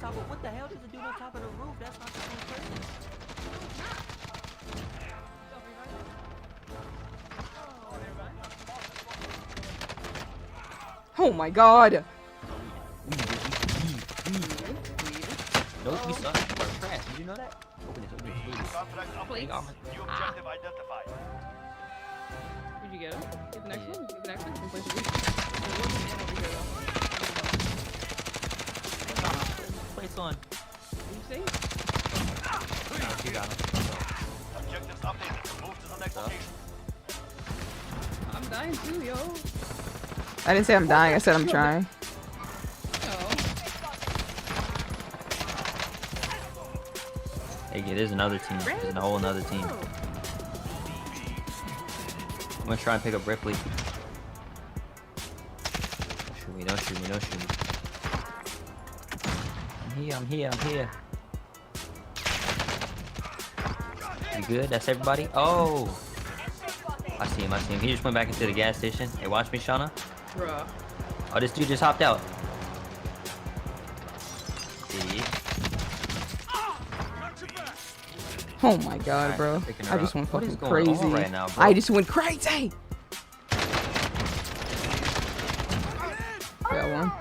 top of what the hell does it do on top of the roof? That's not fucking crazy. Oh my god. Nope, we suck. We're trash. Did you know that? Open it. Please. New objective identified. Did you get him? Get the next one? Get the next one? Place on. What you say? You got him. Objectives updated. Move to the next location. I'm dying too, yo. I didn't say I'm dying, I said I'm trying. Oh. Hey, yeah, there's another team. There's a whole another team. I'm gonna try and pick up Ripley. Don't shoot me, don't shoot me, don't shoot me. I'm here. You good? That's everybody? Oh! I see him. He just went back into the gas station. Hey, watch me, Shawna. Bruh. Oh, this dude just hopped out. Idiot. Oh my god, Alright, bro. picking her I just up. went What fucking is going on crazy. right now, bro? I just went crazy. Got one.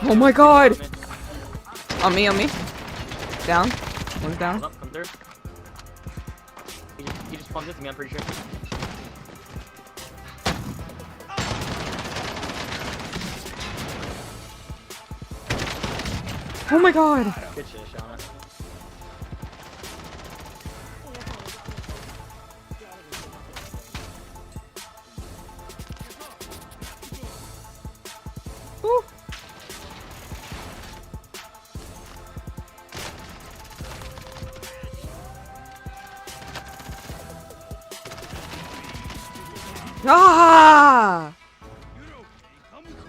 Oh my god. On me. Down. One's down. Come through. He just bumped into me, I'm pretty sure. Oh my god. Good shit, Shawna. Woo. Ah!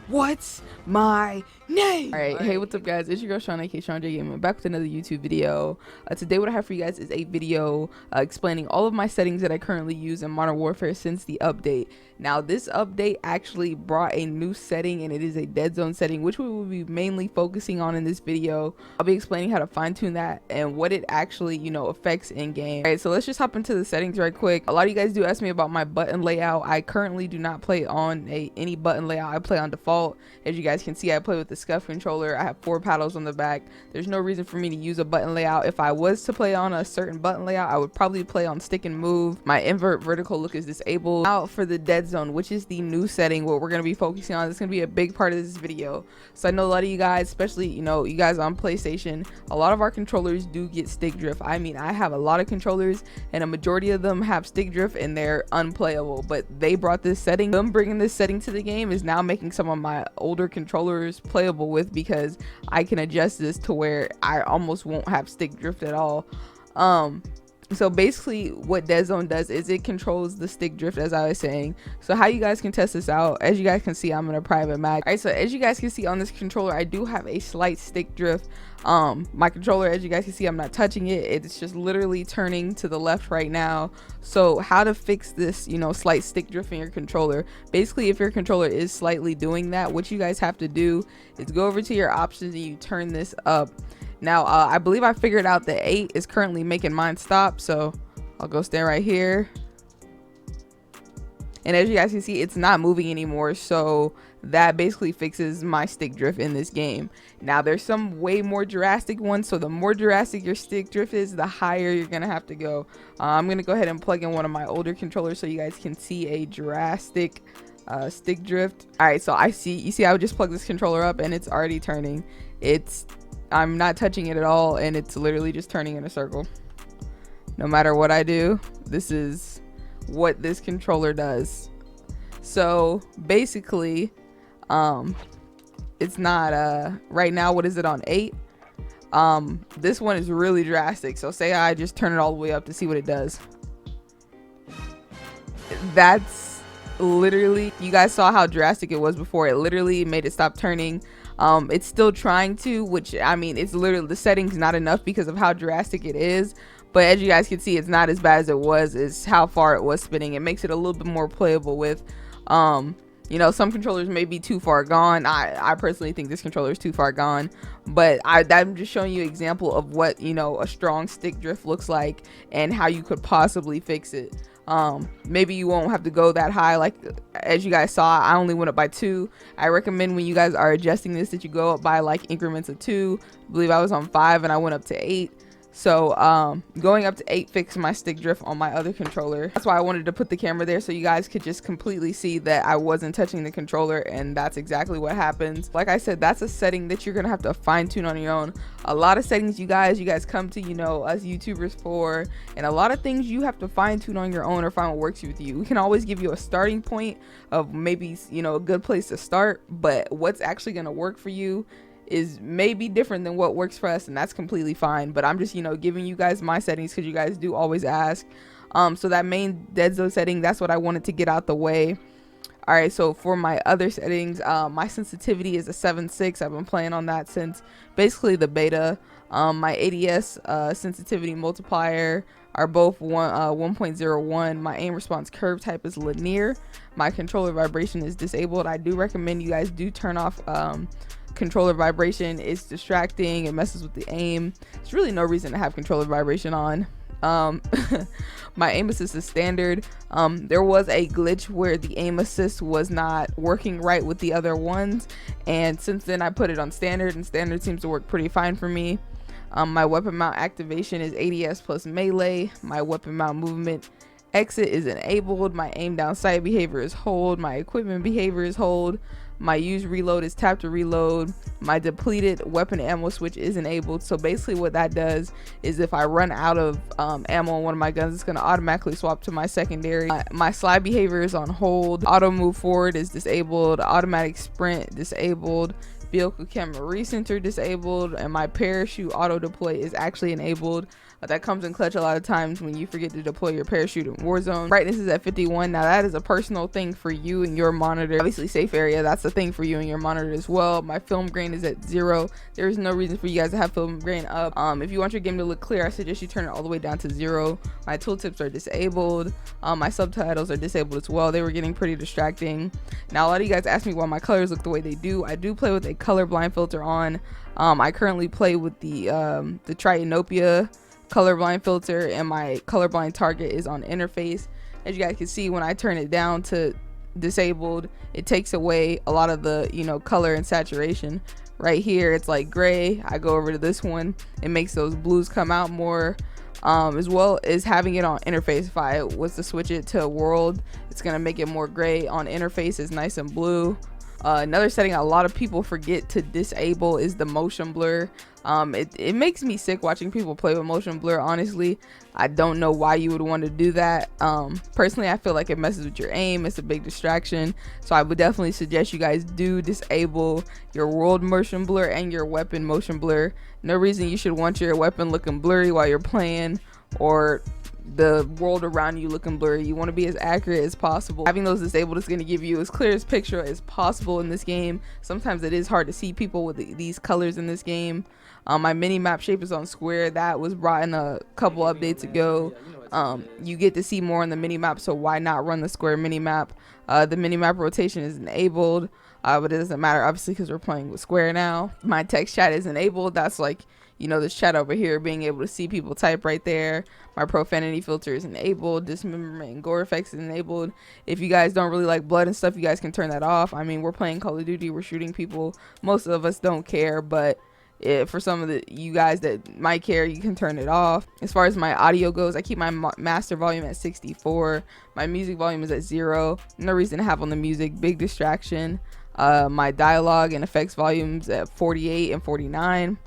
What's my name? Alright, hey, what's up guys? It's your girl Shawna, aka ShawnJ Gaming, back with another YouTube video. Today what I have for you guys is a video explaining all of my settings that I currently use in Modern Warfare since the update. Now this update actually brought a new setting, and it is a dead zone setting, which we will be mainly focusing on in this video. I'll be explaining how to fine tune that and what it actually, you know, affects in game. Alright, so let's just hop into the settings right quick. A lot of you guys do ask me about my button layout. I currently do not play on any button layout. I play on default. As you guys can see, I play with the scuff controller. I have 4 paddles on the back. There's no reason for me to use a button layout. If I was to play on a certain button layout, I would probably play on stick and move. My invert vertical look is disabled. Now for the dead zone, which is the new setting, what we're going to be focusing on. It's going to be a big part of this video. So I know a lot of you guys, especially, you know, you guys on PlayStation, a lot of our controllers do get stick drift. I mean, I have a lot of controllers and a majority of them have stick drift and they're unplayable, but they brought this setting. Them bringing this setting to the game is now making some of my older controllers playable with, because I can adjust this to where I almost won't have stick drift at all. So basically what Dead Zone does is it controls the stick drift, as I was saying. So how you guys can test this out, as you guys can see, I'm in a private mag. Alright, so as you guys can see on this controller, I do have a slight stick drift. My controller, as you guys can see, I'm not touching it. It's just literally turning to the left right now. So how to fix this, you know, slight stick drift in your controller? Basically, if your controller is slightly doing that, what you guys have to do is go over to your options and you turn this up. Now, I believe I figured out that 8 is currently making mine stop, so I'll go stand right here. And as you guys can see, it's not moving anymore, so that basically fixes my stick drift in this game. Now, there's some way more drastic ones, so the more drastic your stick drift is, the higher you're gonna have to go. I'm gonna go ahead and plug in one of my older controllers so you guys can see a drastic stick drift. All right, so you see I would just plug this controller up and it's already turning. I'm not touching it at all, and it's literally just turning in a circle. No matter what I do, this is what this controller does. So basically, it's not right now, what is it on 8? This one is really drastic. So say I just turn it all the way up to see what it does. That's literally, you guys saw how drastic it was before. It literally made it stop turning. It's still trying to, which, I mean, it's literally, the setting's not enough because of how drastic it is. But as you guys can see, it's not as bad as it was, is how far it was spinning. It makes it a little bit more playable with. You know, some controllers may be too far gone. I personally think this controller is too far gone, but I'm just showing you an example of what, you know, a strong stick drift looks like and how you could possibly fix it. Maybe you won't have to go that high. Like as you guys saw, I only went up by 2. I recommend when you guys are adjusting this that you go up by like increments of 2. I believe I was on 5 and I went up to 8. So going up to 8 fixed my stick drift on my other controller. That's why I wanted to put the camera there so you guys could just completely see that I wasn't touching the controller, and that's exactly what happens. Like I said, that's a setting that you're gonna have to fine tune on your own. A lot of settings you guys come to, you know, us YouTubers for, and a lot of things you have to fine tune on your own or find what works with you. We can always give you a starting point of maybe, you know, a good place to start, but what's actually gonna work for you is maybe different than what works for us, and that's completely fine. But I'm just, you know, giving you guys my settings because you guys do always ask. So that main dead zone setting, that's what I wanted to get out the way. All right, so for my other settings, my sensitivity is a 7.6. I've been playing on that since basically the beta. My ADS sensitivity multiplier are both 1.01. My aim response curve type is linear. My controller vibration is disabled. I do recommend you guys do turn off controller vibration. It's distracting, it messes with the aim. There's really no reason to have controller vibration on. My aim assist is standard. There was a glitch where the aim assist was not working right with the other ones, and since then I put it on standard, and standard seems to work pretty fine for me. My weapon mount activation is ADS plus melee. My weapon mount movement exit is enabled. My aim down sight behavior is hold. My equipment behavior is hold. My use reload is tap to reload. My depleted weapon ammo switch is enabled. So basically what that does is if I run out of ammo on one of my guns, it's going to automatically swap to my secondary. My slide behavior is on hold. Auto move forward is disabled. Automatic sprint disabled. Vehicle camera recenter disabled. And my parachute auto deploy is actually enabled. That comes in clutch a lot of times when you forget to deploy your parachute in Warzone. Brightness is at 51. Now that is a personal thing for you and your monitor. Obviously safe area, that's the thing for you and your monitor as well. My film grain is at 0. There is no reason for you guys to have film grain up. If you want your game to look clear, I suggest you turn it all the way down to 0. My tooltips are disabled. My subtitles are disabled as well. They were getting pretty distracting. Now a lot of you guys ask me why my colors look the way they do. I do play with a colorblind filter on. I currently play with the Tritanopia colorblind filter, and my colorblind target is on interface. As you guys can see, when I turn it down to disabled, it takes away a lot of the, you know, color and saturation. Right here it's like gray. I go over to this one, it makes those blues come out more, as well as having it on interface. If I was to switch it to world, it's gonna make it more gray. On interface it's nice and blue. Another setting a lot of people forget to disable is the motion blur. It makes me sick watching people play with motion blur. Honestly, I don't know why you would want to do that. Personally, I feel like it messes with your aim. It's a big distraction, so I would definitely suggest you guys do disable your world motion blur and your weapon motion blur. No reason you should want your weapon looking blurry while you're playing, or the world around you looking blurry. You want to be as accurate as possible. Having those disabled is going to give you as clear as picture as possible in this game. Sometimes it is hard to see people with these colors in this game. My Minimap Shape is on square. That was brought in a couple updates ago. You get to see more on the minimap, so why not run the square minimap? The minimap rotation is enabled, but it doesn't matter obviously because we're playing with square now. My text chat is enabled. That's like, you know, this chat over here, being able to see people type right there. My profanity filter is enabled. Dismemberment and gore effects is enabled. If you guys don't really like blood and stuff, you guys can turn that off. I mean, we're playing Call of Duty, we're shooting people. Most of us don't care, but for some of you guys that might care, you can turn it off. As far as my audio goes, I keep my master volume at 64. My music volume is at 0. No reason to have on the music, big distraction. My dialogue and effects volumes at 48 and 49.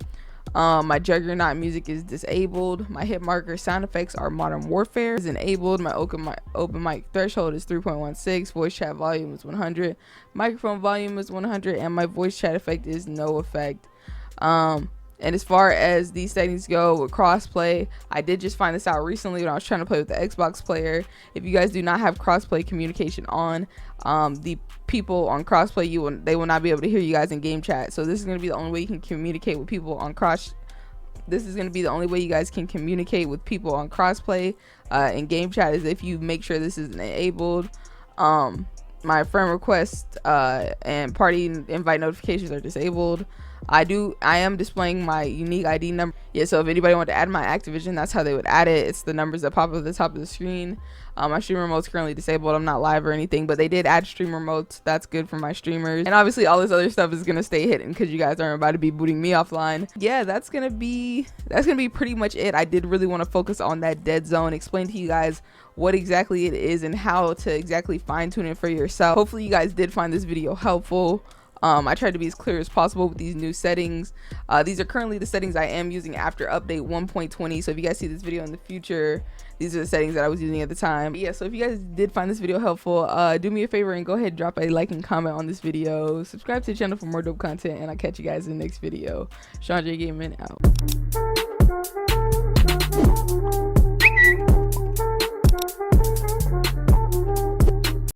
My Juggernaut music is disabled. My hit marker sound effects are Modern Warfare is enabled. My open mic threshold is 3.16. Voice chat volume is 100. Microphone volume is 100, and my voice chat effect is no effect. And as far as these settings go with crossplay, I did just find this out recently when I was trying to play with the Xbox player. If you guys do not have crossplay communication on, the people on crossplay, they will not be able to hear you guys in game chat. So this is going to be the only way you can communicate with people on this is going to be the only way you guys can communicate with people on crossplay in game chat, is if you make sure this is enabled. my friend request and party invite notifications are disabled. I am displaying my unique ID number. Yeah, so if anybody wanted to add my Activision, that's how they would add it. It's the numbers that pop up at the top of the screen. My stream remote's currently disabled. I'm not live or anything, but they did add stream remotes. That's good for my streamers. And obviously all this other stuff is gonna stay hidden because you guys aren't about to be booting me offline. Yeah, that's gonna be pretty much it. I did really want to focus on that dead zone, explain to you guys what exactly it is and how to exactly fine tune it for yourself. Hopefully you guys did find this video helpful. I tried to be as clear as possible with these new settings. These are currently the settings I am using after update 1.20. So if you guys see this video in the future, these are the settings that I was using at the time. Yeah, so if you guys did find this video helpful, do me a favor and go ahead and drop a like and comment on this video. Subscribe to the channel for more dope content, and I'll catch you guys in the next video. ShawnJ Gaming out.